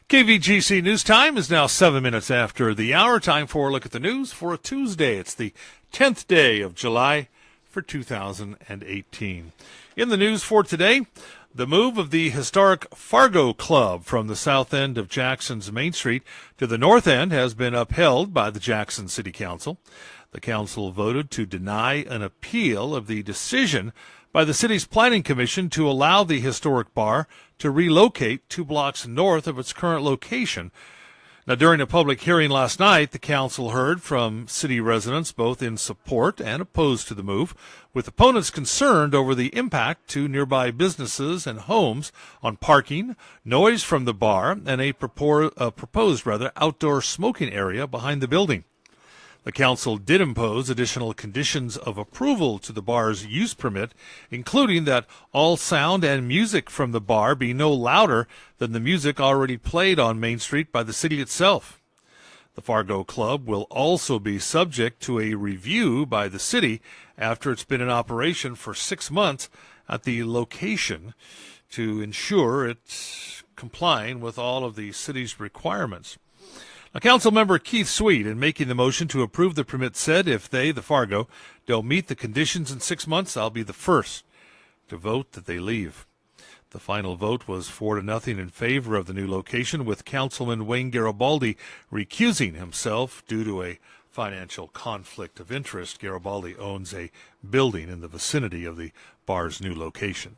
KVGC News Time is now 7 minutes after the hour. Time for a look at the news for a Tuesday. It's the 10th day of July for 2018. In the news for today, the move of the historic Fargo Club from the south end of Jackson's Main Street to the north end has been upheld by the Jackson City Council. The council voted to deny an appeal of the decision by the city's planning commission to allow the historic bar to relocate 2 blocks north of its current location. Now, during a public hearing last night, the council heard from city residents both in support and opposed to the move, with opponents concerned over the impact to nearby businesses and homes on parking, noise from the bar, and a proposed outdoor smoking area behind the building. The council did impose additional conditions of approval to the bar's use permit, including that all sound and music from the bar be no louder than the music already played on Main Street by the city itself. The Fargo Club will also be subject to a review by the city after it's been in operation for 6 months at the location to ensure it's complying with all of the city's requirements. Now, Council member Keith Sweet, in making the motion to approve the permit, said if they, the Fargo, don't meet the conditions in 6 months, I'll be the first to vote that they leave. The final vote was 4-0 in favor of the new location, with Councilman Wayne Garibaldi recusing himself due to a financial conflict of interest. Garibaldi owns a building in the vicinity of the bar's new location.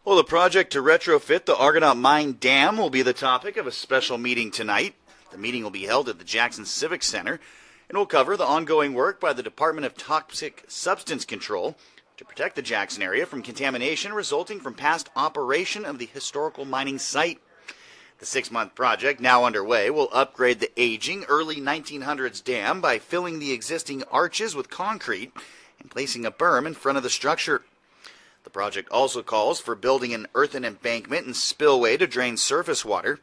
Well, the project to retrofit the Argonaut Dam will be the topic of a special meeting tonight. The meeting will be held at the Jackson Civic Center and will cover the ongoing work by the Department of Toxic Substance Control to protect the Jackson area from contamination resulting from past operation of the historical mining site. The 6-month project, now underway, will upgrade the aging early 1900s dam by filling the existing arches with concrete and placing a berm in front of the structure. The project also calls for building an earthen embankment and spillway to drain surface water.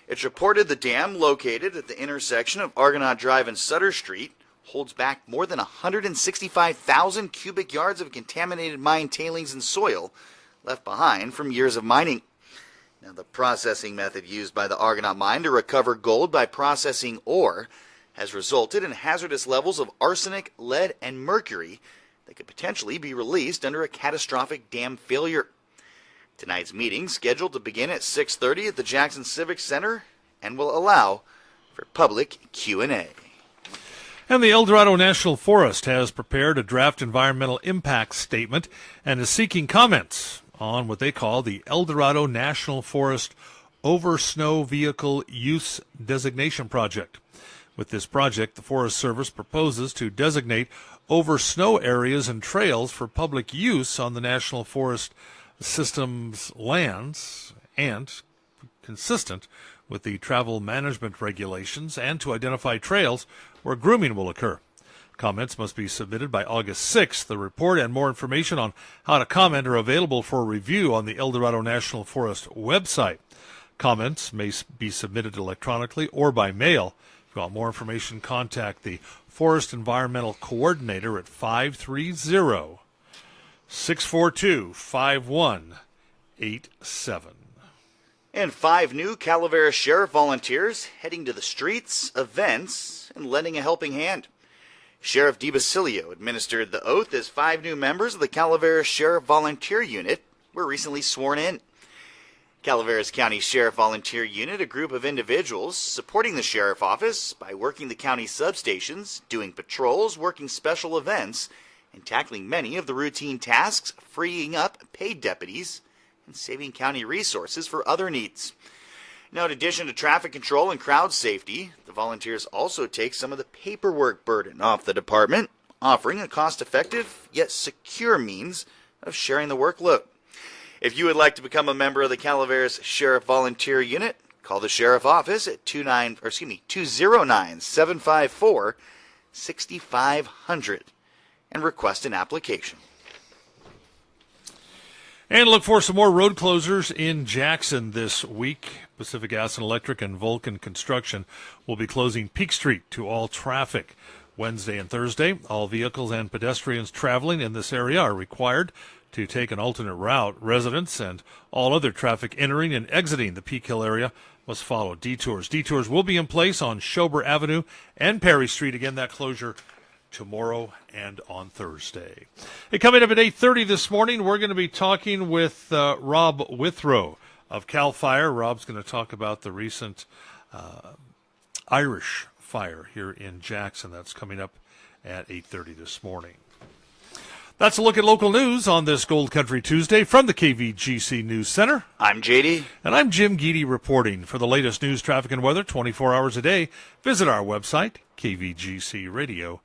It's reported the dam, located at the intersection of Argonaut Drive and Sutter Street, holds back more than 165,000 cubic yards of contaminated mine tailings and soil left behind from years of mining. Now, the processing method used by the Argonaut mine to recover gold by processing ore has resulted in hazardous levels of arsenic, lead, and mercury that could potentially be released under a catastrophic dam failure. Tonight's meeting, scheduled to begin at 6:30 at the Jackson Civic Center, and will allow for public Q&A. And the Eldorado National Forest has prepared a draft environmental impact statement and is seeking comments on what they call the Eldorado National Forest Over Snow Vehicle Use Designation Project. With this project, the Forest Service proposes to designate over snow areas and trails for public use on the National Forest System's lands and consistent with the travel management regulations, and to identify trails where grooming will occur. Comments must be submitted by August 6th. The report and more information on how to comment are available for review on the Eldorado National Forest website. Comments may be submitted electronically or by mail. If you want more information, contact the Forest Environmental Coordinator at 530-642-5187. And 5 new Calaveras Sheriff volunteers heading to the streets, events, and lending a helping hand. Sheriff DiBasilio administered the oath as 5 new members of the Calaveras Sheriff Volunteer Unit were recently sworn in. Calaveras County Sheriff Volunteer Unit, a group of individuals supporting the Sheriff Office by working the county substations, doing patrols, working special events, and tackling many of the routine tasks, freeing up paid deputies, and saving county resources for other needs. Now, in addition to traffic control and crowd safety, the volunteers also take some of the paperwork burden off the department, offering a cost-effective yet secure means of sharing the workload. If you would like to become a member of the Calaveras Sheriff Volunteer Unit, call the Sheriff Office at 209-754-6500 and request an application. And look for some more road closures in Jackson this week. Pacific Gas and Electric and Vulcan Construction will be closing Peak Street to all traffic Wednesday and Thursday. All vehicles and pedestrians traveling in this area are required to take an alternate route. Residents and all other traffic entering and exiting the Peak Hill area must follow detours. Detours will be in place on Schober Avenue and Perry Street. Again, that closure tomorrow and on Thursday. Hey, coming up at 8:30 this morning, we're going to be talking with Rob Withrow of CAL FIRE. Rob's going to talk about the recent Irish fire here in Jackson. That's coming up at 8:30 this morning. That's a look at local news on this Gold Country Tuesday from the KVGC News Center. I'm JD. And I'm Jim Geedy reporting. For the latest news, traffic, and weather 24 hours a day, visit our website, kvgcradio.com.